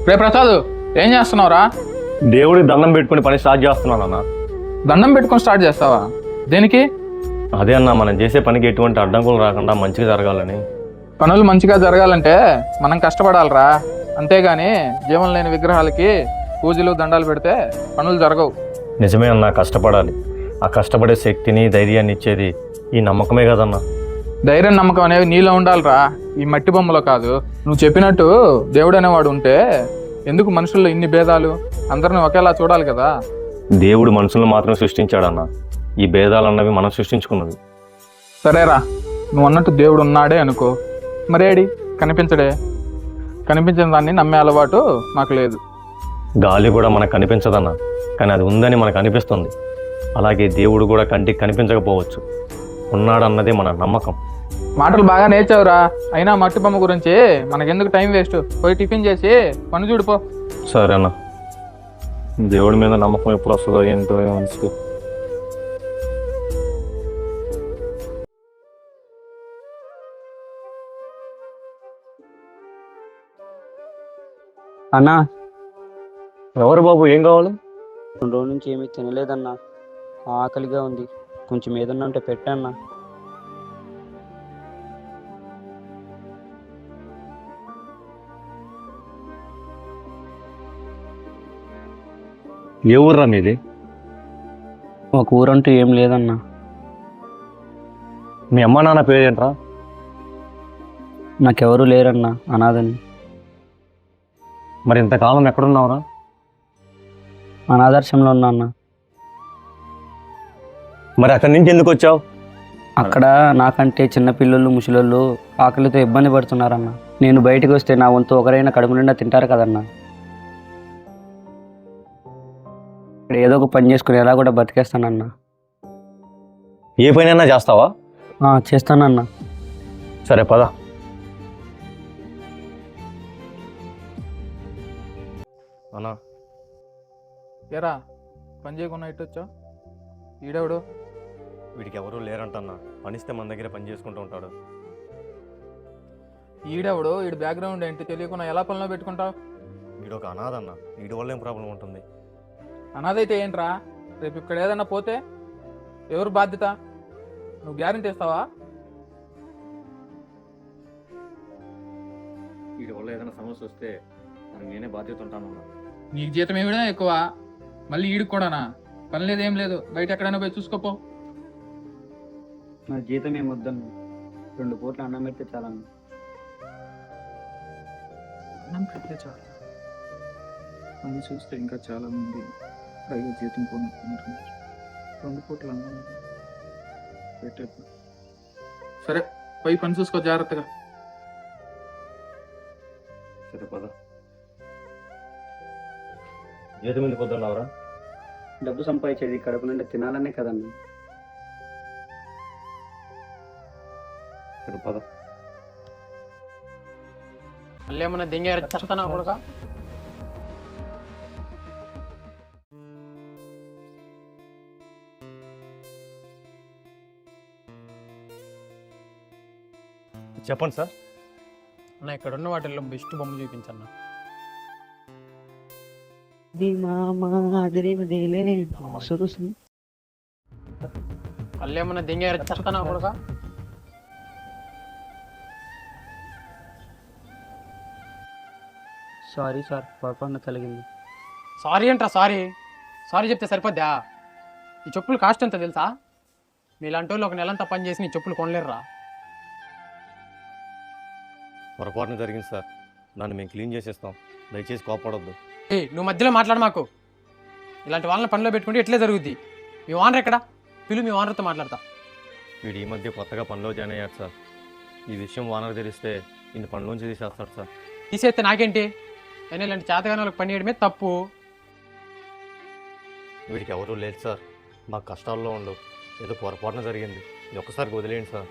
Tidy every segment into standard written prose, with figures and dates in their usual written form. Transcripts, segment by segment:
రే ప్రసాద్, ఏం చేస్తున్నావురా? దేవుడికి దండం పెట్టుకుని పని స్టార్ట్ చేస్తున్నాను అన్న. దండం పెట్టుకొని స్టార్ట్ చేస్తావా? దేనికి? అదే అన్న, మనం చేసే పనికి ఎటువంటి అడ్డంకులు రాకుండా మంచిగా జరగాలని. పనులు మంచిగా జరగాలంటే మనం కష్టపడాలిరా, అంతేగాని జీవం లేని విగ్రహాలకి పూజలు దండాలు పెడితే పనులు జరగవు. నిజమే అన్న, కష్టపడాలి. ఆ కష్టపడే శక్తిని ధైర్యాన్ని ఇచ్చేది ఈ నమ్మకమే కదన్నా. ధైర్యం నమ్మకం అనేవి నీలో ఉండాలిరా, ఈ మట్టి బొమ్మలో కాదు. నువ్వు చెప్పినట్టు దేవుడు అనేవాడు ఉంటే ఎందుకు మనుషుల్లో ఇన్ని భేదాలు? అందరిని ఒకేలా చూడాలి కదా. దేవుడు మనుషులను మాత్రం సృష్టించాడన్న. ఈ భేదాలు అన్నవి మనం సృష్టించుకున్నవి. సరేరా, నువ్వు అన్నట్టు దేవుడు ఉన్నాడే అనుకో, మరేడి కనిపించడే? కనిపించిన దాన్ని నమ్మే అలవాటు మాకు లేదు. గాలి కూడా మనకు కనిపించదన్న, కానీ అది ఉందని మనకు అనిపిస్తుంది. అలాగే దేవుడు కూడా కంటికి కనిపించకపోవచ్చు, ఉన్నాడన్నదే మన నమ్మకం. మాటలు బాగా నేర్చావురా, అయినా మట్టి బొమ్మ గురించి మనకెందుకు టైం వేస్ట్? పోయి టిఫిన్ చేసి పని చూడిపో. సరే అన్న, దేవుడి మీద నమ్మకం ఎప్పుడు వస్తుందో ఏంటో మనసుకు. అన్నా, ఎవరు బాబు, ఏం కావాలి? 2 రోజుల నుంచి ఏమీ తినలేదన్నా, ఆకలిగా ఉంది. కొంచెం ఏదన్నా ఉంటే పెట్టన్నా. ఏ ఊర్రా మీది? ఒక ఊరంటూ ఏం లేదన్నా. మీ అమ్మ నాన్న పేరేంట్రా? నాకెవరూ లేరన్నా, అనాథని. మరి ఇంతకాలం ఎక్కడున్నావురా? అనాథాశ్రమంలో ఉన్నా అన్న. మరి అక్కడి నుంచి ఎందుకు వచ్చావు? అక్కడ నాకంటే చిన్నపిల్లలు ముసలోళ్ళు ఆకలితో ఇబ్బంది పడుతున్నారన్న. నేను బయటకు వస్తే నా వంతు ఒకరైనా కడుపు నిండా తింటారు కదన్నా. ఇక్కడ ఏదో ఒక పని చేసుకుని ఎలా కూడా బతికేస్తానన్నా. ఏ పనైనా చేస్తావా? చేస్తానన్నా. సరే పద. అన్నా, ఏరా, పని చేయకుండా ఇటు వచ్చావు? ఈడెవడు? వీడికి ఎవరూ లేరంటన్నా, పనిస్తే మన దగ్గర పని చేసుకుంటూ ఉంటాడు. ఈడెవడు? ఈడు బ్యాక్గ్రౌండ్ ఏంటి తెలియకుండా ఎలా పనిలో పెట్టుకుంటావు? వీడు ఒక అనాథ అన్న, వీడి వల్ల ఏం ప్రాబ్లం ఉంటుంది? అనాథైతే ఏంట్రా? రేపు ఇక్కడ ఏదన్నా పోతే ఎవరు బాధ్యత? నువ్వు గ్యారెంటీ ఇస్తావా? వీడి వల్ల ఏదైనా సమస్య వస్తే దానికి నేనే బాధ్యత ఉంటాను. నీకు జీతం ఏమిడా ఎక్కువ? మళ్ళీ ఈడికి కూడానా? పని లేదు, ఏం లేదు, బయట ఎక్కడైనా పోయి చూసుకోపో. నా జీతం ఏం వద్దన్నా, 2 పూట్ల అన్నం పెడితే చాలన్నా. అన్నం పెడితే చాలు, పని చూస్తే ఇంకా చాలా మంది పైగా జీతం కొనుక్కుంటున్నారు. 2 పూట్ల అన్నం పెట్టే. సరే, పోయి పని చూసుకో జాగ్రత్తగా. సరే పద. జీతం ఎందుకు వద్దన్నావురా? డబ్బు సంపాదించేది కడుపు నుండి తినాలనే కదన్నా. సరే పద. మళ్ళీ ఏమన్నా దింగారు చెప్తానా కొడుక? చెప్పండి సార్. అన్న, ఇక్కడ ఉన్న వాటిల్లో బెస్ట్ బొమ్మ చూపించన్నా. మళ్ళీ ఏమన్నా దింగారు చెప్తానా కొడుక? సారీ సార్, పొరపాటున కలిగింది. సారీ అంటారా? సారీ చెప్తే సరిపోద్దా? ఈ చెప్పులు కాస్ట్ ఎంత తెలుసా? మీలాంటి వాళ్ళు ఒక నెలంతా పని చేసి నీ చెప్పులు కొనలేరురా. పొరపాటున జరిగింది సార్, దాన్ని మేము క్లీన్ చేసేస్తాం, దయచేసి కోపడొద్దు. నువ్వు మధ్యలో మాట్లాడు మాకు. ఇలాంటి వాళ్ళని పనిలో పెట్టుకుంటే ఎట్లే జరుగుద్ది. మీ ఓనర్ ఎక్కడా? మీ ఓనర్తో మాట్లాడతా. వీడు ఈ మధ్య కొత్తగా పనిలో జాయిన్ అయ్యాడు సార్. ఈ విషయం ఓనర్ తెలిస్తే ఇన్ని పనిలోంచి తీసేస్తాడు సార్. తీసేస్తే నాకేంటి? అయినా ఇలాంటి చేతగానే వాళ్ళకి పని చేయడమే తప్పు. వీడికి ఎవరూ లేదు సార్, మాకు కష్టాల్లో ఉండవు, ఏదో పొరపాటున జరిగింది, ఇది ఒక్కసారి వదిలేయండి సార్.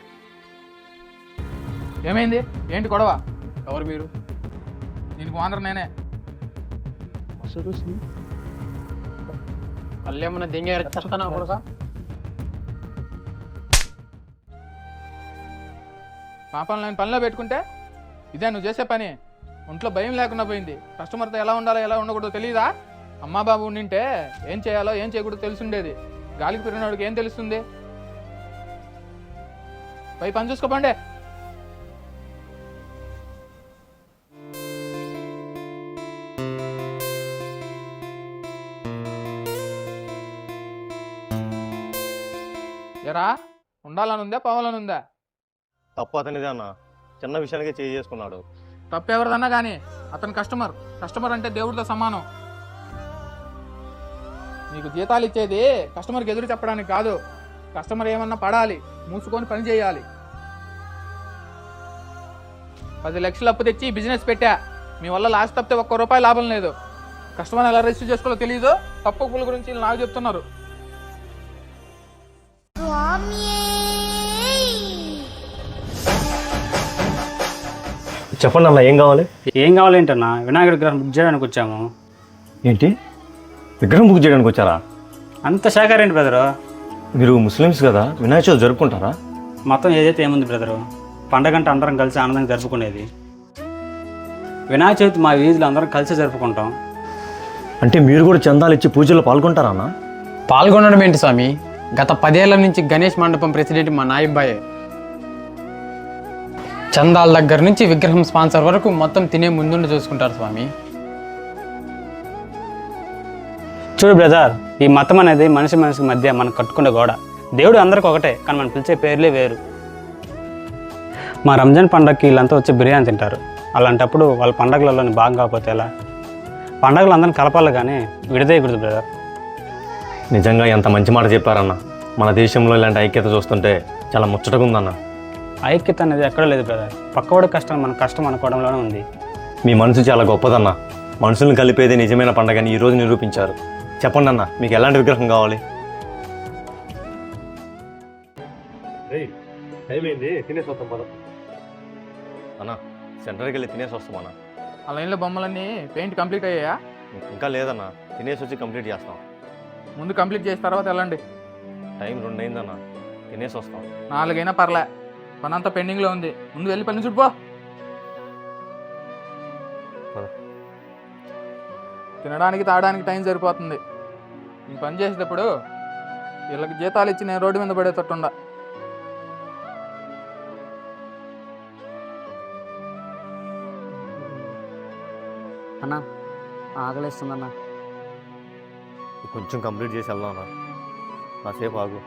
ఏమైంది? ఏంటి గొడవ? ఎవరు మీరు? దీనికి ఓనర్ నేనే. మళ్ళీ ఏమన్నా దింగారు చెప్తానా కొడుక? పాపం నేను పనిలో పెట్టుకుంటే ఇదే నువ్వు చేసే పని? ఒంట్లో భయం లేకుండా పోయింది. కస్టమర్తో ఎలా ఉండాలో ఎలా ఉండకూడదో తెలియదా? అమ్మా బాబు ఉండింటే ఏం చేయాలో ఏం చేయకూడదో తెలుసుండేది. గాలికి పెరిగినోడికి ఏం తెలుస్తుంది? పై పని చూసుకోపండి. ఎరా ఉండాలని ఉందా పోవాలని ఉందా? తప్పు అతనిదే అన్న, చిన్న విషయానికే చేసుకున్నాడు. తప్పు ఎవరిదన్నా కానీ అతను కస్టమర్ అంటే దేవుడితో సమానం. నీకు జీతాలు ఇచ్చేది కస్టమర్కి ఎదురు చెప్పడానికి కాదు. కస్టమర్ ఏమన్నా పడాలి, మూసుకొని పని చేయాలి. 10 లక్షలు అప్పు తెచ్చి బిజినెస్ పెట్టా, మీ వల్ల లాస్ట్ తప్పితే ₹1 లాభం లేదు. కస్టమర్ ఎలా రిసీవ్ చేసుకోవాలో తెలీదు, తప్పు ఒప్పుల గురించి వీళ్ళు నాకు చెప్తున్నారు. చెప్పండి అన్న, ఏం కావాలి? ఏం కావాలేంటన్నా? వినాయకుడి విగ్రహం బుక్ చేయడానికి వచ్చాము. ఏంటి, విగ్రహం బుక్ చేయడానికి వచ్చారా? అంత శాఖారేంటి బ్రదరు? మీరు ముస్లిమ్స్ కదా, వినాయక చవితి జరుపుకుంటారా? మొత్తం ఏదైతే ఏముంది బ్రదరు, పండగంటే అందరం కలిసి ఆనందంగా జరుపుకునేది. వినాయక చవితి మా వీధిలో అందరం కలిసి జరుపుకుంటాం. అంటే మీరు కూడా చందాలు ఇచ్చి పూజల్లో పాల్గొంటారా అన్న? పాల్గొనడం ఏంటి స్వామి? గత 10 ఏళ్ల నుంచి గణేష్ మండపం ప్రెసిడెంట్ మా నాయబ్బాయే. చందాల దగ్గర నుంచి విగ్రహం స్పాన్సర్ వరకు మొత్తం తినే ముందుండి చూసుకుంటారు స్వామి. చూడు బ్రదర్, ఈ మతం అనేది మనిషి మధ్య మనం కట్టుకునే గోడ. దేవుడు అందరికి ఒకటే, కానీ మనం పిలిచే పేర్లే వేరు. మా రంజాన్ పండగకి వీళ్ళంతా వచ్చి బిర్యానీ తింటారు. అలాంటప్పుడు వాళ్ళ పండగలలోని భాగం కాకపోతే ఎలా? పండగలు అందరిని కలపాలి కానీ విడదీయకూడదు బ్రదర్. నిజంగా ఎంత మంచి మాట చెప్పారన్న. మన దేశంలో ఇలాంటి ఐక్యత చూస్తుంటే చాలా ముచ్చటగా ఉందన్న. ఐక్యత అనేది ఎక్కడో లేదు బ్రదర్. పక్కవాడి కష్టం మన కష్టం అనుకోవడంలోనే ఉంది. మీ మనసు చాలా గొప్పదన్న. మనుషులను కలిపేది నిజమైన పండగని ఈరోజు నిరూపించారు. చెప్పండి అన్న, మీకు ఎలాంటి విగ్రహం కావాలి? అన్న, సెంటర్కి వెళ్ళి తినేసి వస్తాం అన్న. ఆ లైన్లో బొమ్మలన్నీ పెయింట్ కంప్లీట్ అయ్యాయా? ఇంకా లేదన్న, తినేసి వచ్చి కంప్లీట్ చేస్తాం. ముందు కంప్లీట్ చేసిన తర్వాత వెళ్ళండి. టైం 2 అయిందన్న, తినేసి వస్తాం. 4 అయినా పర్లే, పని అంతా పెండింగ్లో ఉంది. ముందు వెళ్ళి పని చూడిపో. తినడానికి తాగడానికి టైం సరిపోతుంది. ఈ పని చేసేటప్పుడు వీళ్ళకి జీతాలు ఇచ్చి నేను రోడ్డు మీద పడేటట్టుండా. అన్నా ఆకలిస్తుందన్నా. కొంచెం కంప్లీట్ చేసి వెళ్దాం అన్న, కాసేపు ఆగు.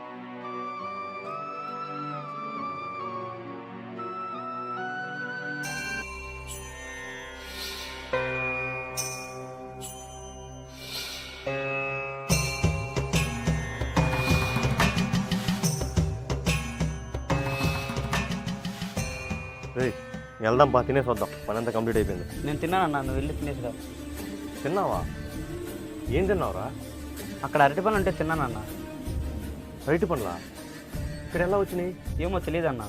వెళ్దాం బా, తినేసి వద్దాం. పని అంతా కంప్లీట్ అయిపోయింది. నేను తిన్నానన్నా, నువ్వు వెళ్ళి తినేసిరా. తిన్నావా? ఏం తిన్నావురా? అక్కడ అరటి పనులు ఉంటే తిన్నానన్నా. బయట పనులా? ఇక్కడ ఎలా వచ్చినాయి? ఏమో తెలియదన్నా.